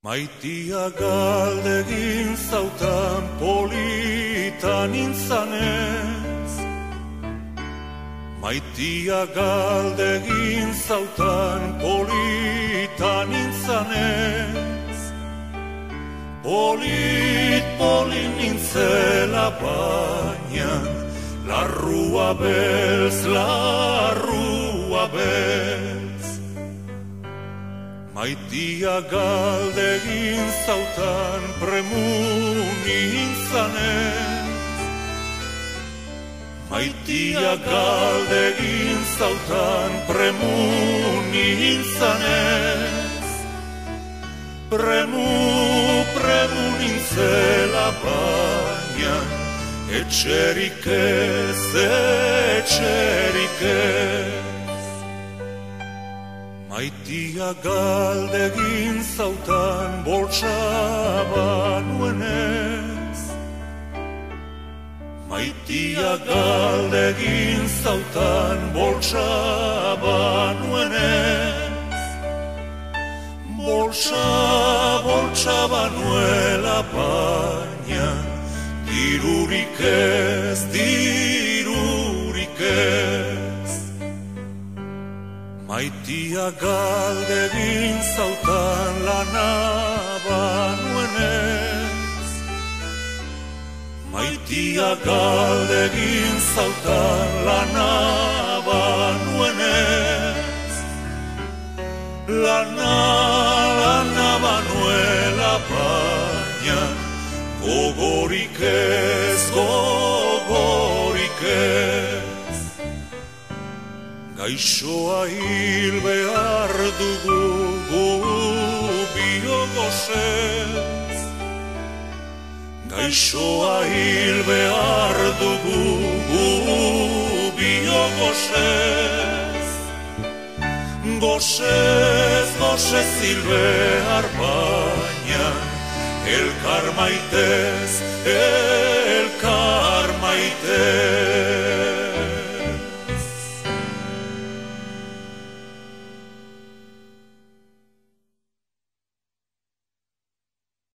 Maitia galdegin zautan polita nintzanez. Maitia galdegin zautan polita nintzanez. Polit nintzela baina, larrua beltz, larrua beltz. Maitia galdegin zautan premu nintzanez. Maitia galdegin zautan premu nintzanez. Premu nintzela baina, etxerik ez, etxerik ez. Maitia galdegin zautan boltsa banuenez. Maitia galdegin zautan boltsa banuenez. Boltsa banuela baina, dirurik ez, dirurik ez. Maitia galdegin zautan lana banuenez. Maitia galdegin zautan lana banuenez. Lana banuela baina, gogorik ez, gogorik ez. Gaixoa hil behar dugu gu biogozez. Gaixoa hil behar dugu gu biogozez. Gozez hil behar baina, elkar maitez,